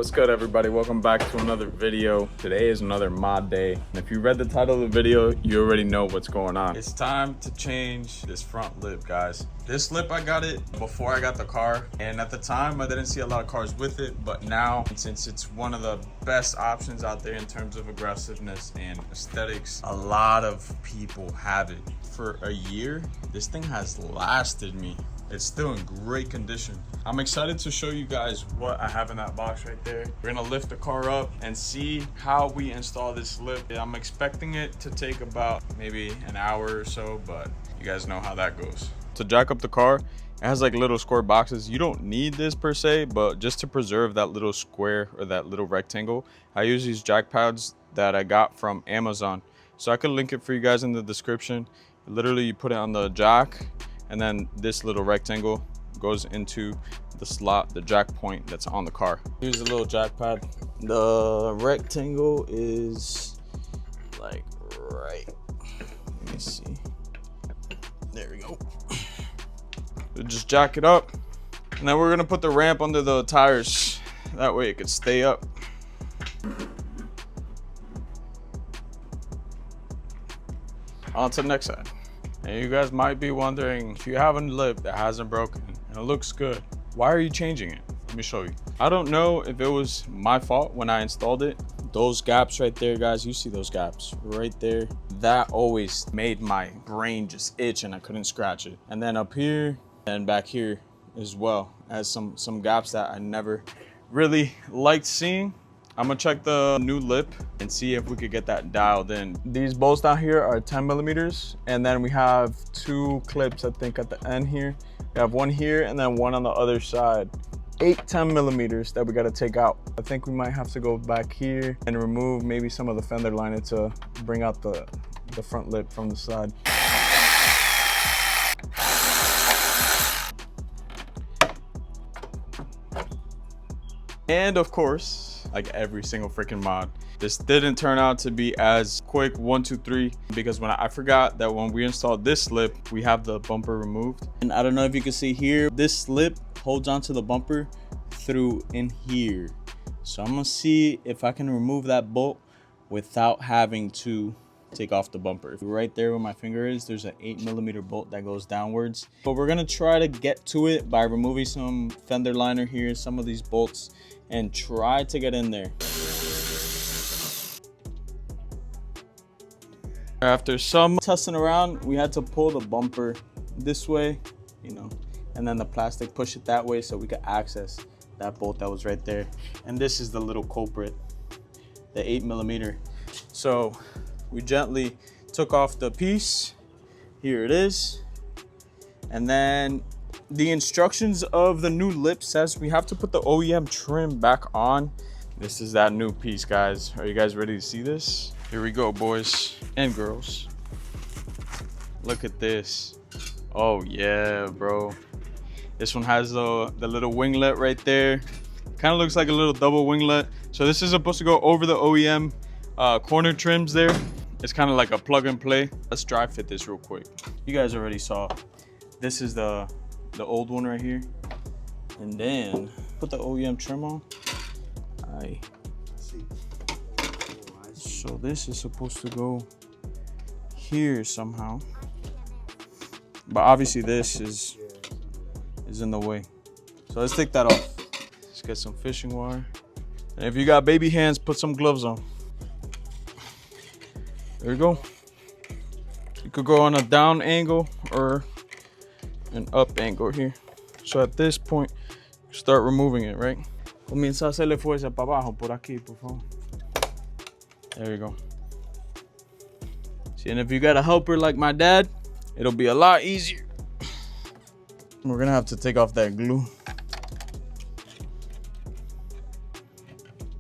What's good, everybody? Welcome back to another video. Today is another mod day, and if you read the title of the video, you already know what's going on. It's time to change this front lip, guys. This lip, I got it before I got the car, and at the time I didn't see a lot of cars with it, but now, since it's one of the best options out there in terms of aggressiveness and aesthetics, a lot of people have it. For a year, this thing has lasted me. It's still in great condition. I'm excited to show you guys what I have in that box right there. We're gonna lift the car up and see how we install this lip. I'm expecting it to take about maybe an hour or so, but you guys know how that goes. To jack up the car, it has like little square boxes. You don't need this per se, but just to preserve that little square or that little rectangle, I use these jack pads that I got from Amazon. So I could link it for you guys in the description. Literally, you put it on the jack, and then this little rectangle goes into the slot, the jack point that's on the car. Here's a little jack pad. The rectangle is like right, let me see. There we go. So just jack it up, and then we're gonna put the ramp under the tires. That way it could stay up. On to the next side. And you guys might be wondering, if you have a lip that hasn't broken and it looks good, why are you changing it? Let me show you. I don't know if it was my fault when I installed it. Those gaps right there, guys, you see those gaps right there? That always made my brain just itch and I couldn't scratch it. And then up here and back here as well, as some gaps that I never really liked seeing. I'm gonna check the new lip and see if we could get that dialed in. These bolts down here are 10 millimeters, and then we have two clips, I think, at the end here. We have one here and then one on the other side. 10 millimeters that we gotta take out. I think we might have to go back here and remove maybe some of the fender liner to bring out the front lip from the side. And of course, like every single freaking mod, this didn't turn out to be as quick 1 2 3 because when I forgot that when we installed this lip, we have the bumper removed. And I don't know if you can see here, this lip holds onto the bumper through in here. So I'm gonna see if I can remove that bolt without having to take off the bumper. Right there where my finger is, there's an 8 millimeter bolt that goes downwards, but we're gonna try to get to it by removing some fender liner here, some of these bolts, and try to get in there. After some testing around, we had to pull the bumper this way, you know, and then the plastic, push it that way so we could access that bolt that was right there. And this is the little culprit, the 8 millimeter. So we gently took off the piece. Here it is. And then the instructions of the new lip says we have to put the OEM trim back on. This is that new piece, guys. Are you guys ready to see this? Here we go, boys and girls. Look at this. Oh yeah, bro. This one has the little winglet right there. Kind of looks like a little double winglet. So this is supposed to go over the OEM corner trims there. It's kind of like a plug and play. Let's dry fit this real quick. You guys already saw. This is the old one right here. And then put the OEM trim on. So this is supposed to go here somehow. But obviously this is in the way. So let's take that off. Let's get some fishing wire. And if you got baby hands, put some gloves on. There you go. You could go on a down angle or an up angle here. So at this point, start removing it, right? Comienza a hacerle fuerza para abajo por aquí, por favor. There you go. See, and if you got a helper like my dad, it'll be a lot easier. We're gonna have to take off that glue.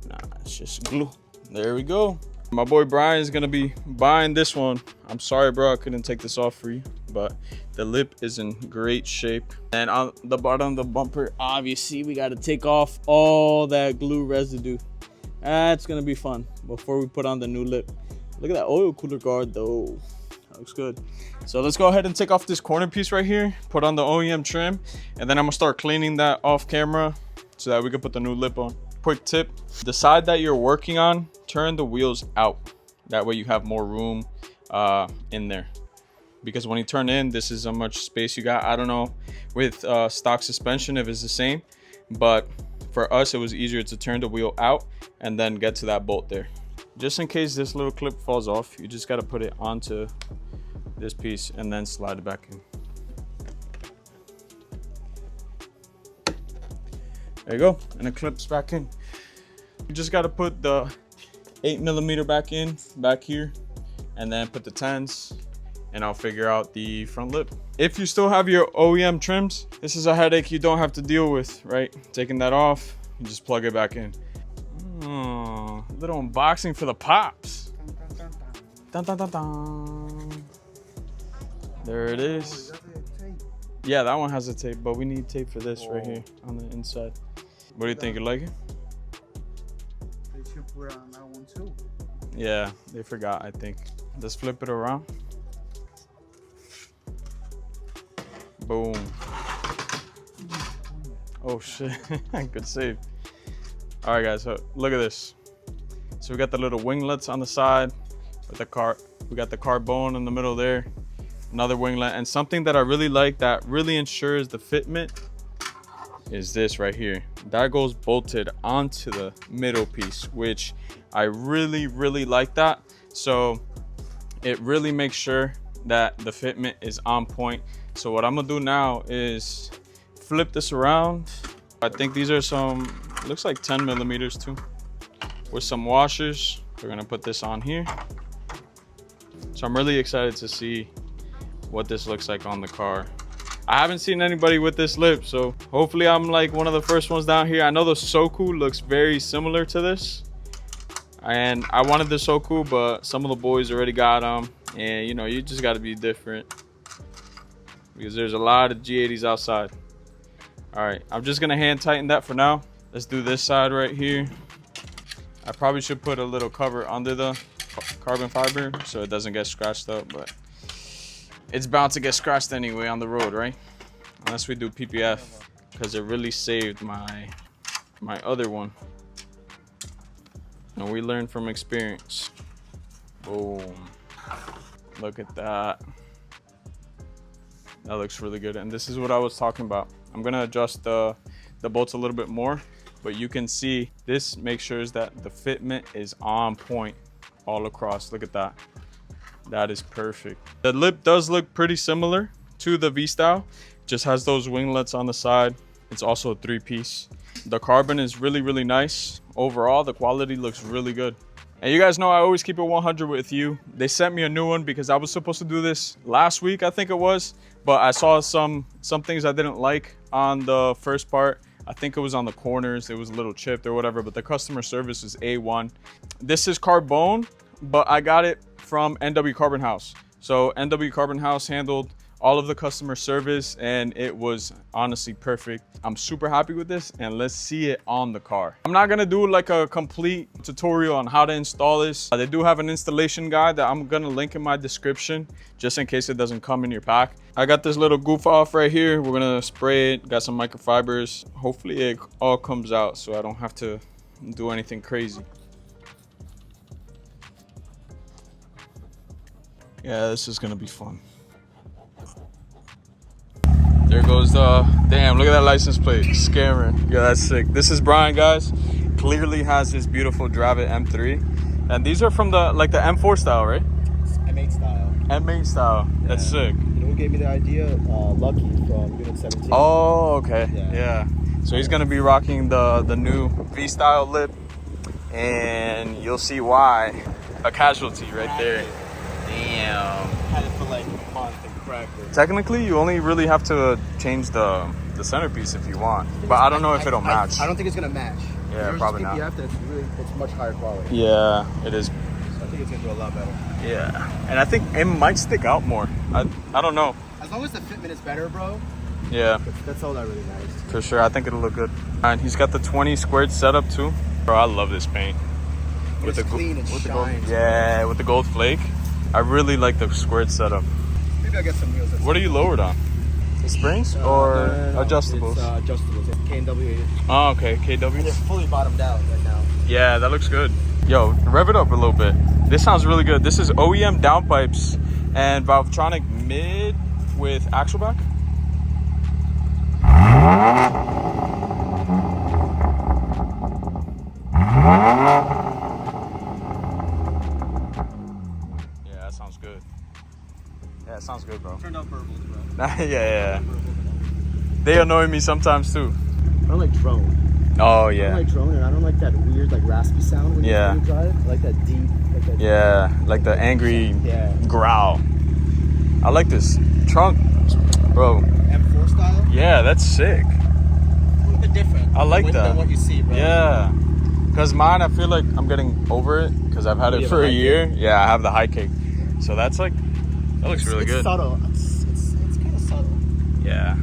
Nah, it's just glue. There we go. My boy Brian is gonna be buying this one. I'm sorry, bro, I couldn't take this off for you, but the lip is in great shape. And on the bottom of the bumper, obviously, we gotta take off all that glue residue. That's gonna be fun before we put on the new lip. Look at that oil cooler guard though. That looks good. So let's go ahead and take off this corner piece right here, put on the OEM trim, and then I'm gonna start cleaning that off camera so that we can put the new lip on. quick tip, the side that you're working on, turn the wheels out. That way you have more room in there. Because when you turn in, this is how much space you got. I don't know with stock suspension if it's the same, but for us, it was easier to turn the wheel out and then get to that bolt there. Just in case this little clip falls off, you just gotta put it onto this piece and then slide it back in. There you go, and it clips back in. You just gotta put the 8mm back in, back here, and then put the 10s, and I'll figure out the front lip. If you still have your OEM trims, this is a headache you don't have to deal with, right? Taking that off, you just plug it back in. Oh, little unboxing for the pops. Dun, dun, dun, dun. There it is. Yeah, that one has a tape, but we need tape for this right here on the inside. What do you think? You like it? They should put on that one too. Yeah, they forgot, I think. Let's flip it around. Boom. Oh shit, good save. All right guys, so look at this. So we got the little winglets on the side with we got the Carbone in the middle there, another winglet, and something that I really like that really ensures the fitment is this right here. That goes bolted onto the middle piece, which I really like that. So it really makes sure that the fitment is on point. So what I'm gonna do now is flip this around. I think these are some, looks like 10mm too, with some washers. We're gonna put this on here. So I'm really excited to see what this looks like on the car. I haven't seen anybody with this lip, so hopefully I'm like one of the first ones down here. I know the Soku looks very similar to this, and I wanted the Soku, but some of the boys already got them, and you know, you just got to be different because there's a lot of G80s outside. All right, I'm just gonna hand tighten that for now. Let's do this side right here. I probably should put a little cover under the carbon fiber so it doesn't get scratched up, but it's bound to get scratched anyway on the road, right? Unless we do PPF, because it really saved my other one. And we learn from experience. Boom. Look at that. That looks really good. And this is what I was talking about. I'm gonna adjust the bolts a little bit more, but you can see this makes sure that the fitment is on point all across. Look at that. That is perfect. The lip does look pretty similar to the V-Style. Just has those winglets on the side. It's also a 3-piece. The carbon is really nice. Overall, the quality looks really good. And you guys know I always keep it 100 with you. They sent me a new one because I was supposed to do this last week, I think it was, but I saw some things I didn't like on the first part. I think it was on the corners. It was a little chipped or whatever, but the customer service is A1. This is Carbone, but I got it from NW Carbon Haus. So NW Carbon Haus handled all of the customer service and it was honestly perfect. I'm super happy with this, and let's see it on the car. I'm not gonna do like a complete tutorial on how to install this. They do have an installation guide that I'm gonna link in my description just in case it doesn't come in your pack. I got this little goof off right here. We're gonna spray it, got some microfibers. Hopefully it all comes out so I don't have to do anything crazy. Yeah, this is gonna be fun. There goes the, damn, look at that license plate, scaring. Yeah, that's sick. This is Brian, guys. Clearly has this beautiful Drive It M3. And these are from the, like the M4 style, right? M8 style. M8 style, yeah. That's sick. You know who gave me the idea? Lucky from Unit 17. Oh, okay, yeah. So he's gonna be rocking the new V-style lip, and you'll see why. A casualty right there. Damn. Had it for like a month and cracked it. Technically, you only really have to change the centerpiece if you want, but I don't know if it'll match. I don't think it's gonna match. Yeah, probably not. It's much higher quality. Yeah, it is. So I think it's gonna do a lot better. Yeah, and I think it might stick out more. I don't know. As long as the fitment is better, bro. Yeah. That's all that really matters. For sure, I think it'll look good. And he's got the 20 squared setup too. Bro, I love this paint. With the clean and shines. Yeah, with the gold flake. I really like the squared setup. Maybe I'll get some wheels. What are you lowered on? The the springs or No. adjustables? It's adjustables. It's NW. Oh, okay, KW. And they're fully bottomed out right now. Yeah, that looks good. Yo, rev it up a little bit. This sounds really good. This is OEM downpipes and Valvetronic mid with axle back. Yeah, that sounds good. Yeah, it sounds good, bro. Turned out verbals, bro. Yeah. They annoy me sometimes too. I don't like drone. Oh I yeah. don't like drone, and I don't like that weird, like raspy sound when you drive. I like that deep, like that. Yeah, like the angry growl. I like this trunk, bro. M4 style. Yeah, that's sick. A little bit different. I like that. Than what you see, bro. Yeah, because mine, I feel like I'm getting over it because I've had it for a year. Yeah, I have the high kick, so that's like that looks really good. Subtle. It's kind of subtle. Yeah.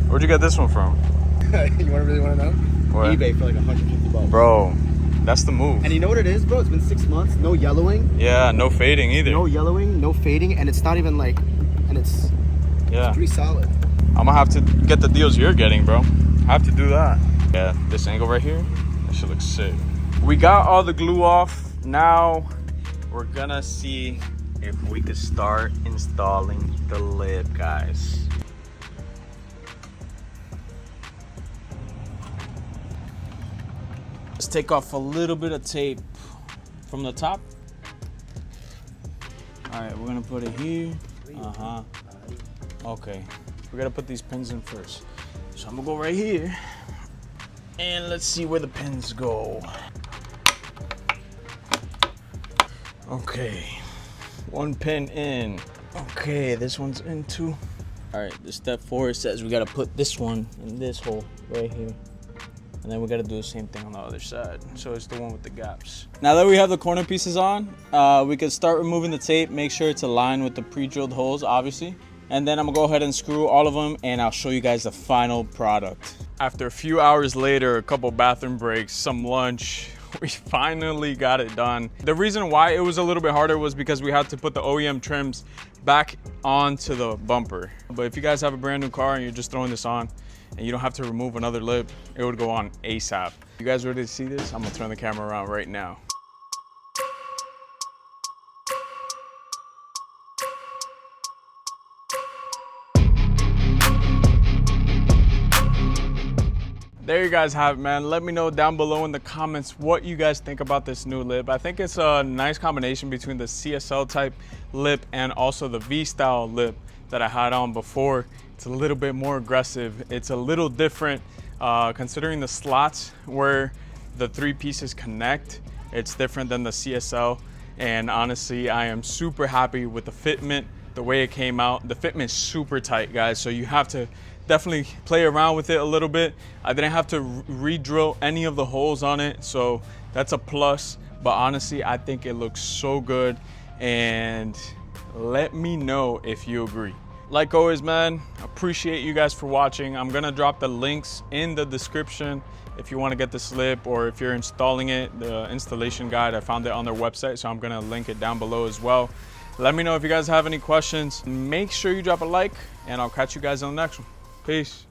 Where'd you get this one from? You really want to know? What? eBay for like $150. Bro, that's the move. And you know what it is, bro? It's been 6 months. No yellowing. Yeah, no fading either. No yellowing, no fading, and it's not even like, and it's pretty solid. I'm gonna have to get the deals you're getting, bro. I have to do that. Yeah, this angle right here, that shit looks sick. We got all the glue off. Now we're gonna see if we could start installing the lip, guys. Let's take off a little bit of tape from the top. All right, we're gonna put it here. Okay, we gotta put these pins in first. So I'm gonna go right here, and let's see where the pins go. Okay, one pin in. Okay, this one's in too. All right, the step 4 says we gotta put this one in this hole right here. And then we gotta do the same thing on the other side. So it's the one with the gaps. Now that we have the corner pieces on, we can start removing the tape. Make sure it's aligned with the pre-drilled holes, obviously. And then I'm gonna go ahead and screw all of them, and I'll show you guys the final product. After a few hours later, a couple bathroom breaks, some lunch, we finally got it done. The reason why it was a little bit harder was because we had to put the OEM trims back onto the bumper. But if you guys have a brand new car and you're just throwing this on, and you don't have to remove another lip, it would go on ASAP. You guys ready to see this? I'm gonna turn the camera around right now. There you guys have it, man. Let me know down below in the comments what you guys think about this new lip. I think it's a nice combination between the CSL type lip and also the V-style lip that I had on before. It's a little bit more aggressive. It's a little different considering the slots where the 3 pieces connect. It's different than the CSL. And honestly, I am super happy with the fitment, the way it came out. The fitment's super tight, guys. So you have to definitely play around with it a little bit. I didn't have to re-drill any of the holes on it. So that's a plus. But honestly, I think it looks so good. And let me know if you agree. Like always, man, appreciate you guys for watching. I'm gonna drop the links in the description if you wanna get the slip, or if you're installing it, the installation guide, I found it on their website, so I'm gonna link it down below as well. Let me know if you guys have any questions. Make sure you drop a like, and I'll catch you guys on the next one. Peace.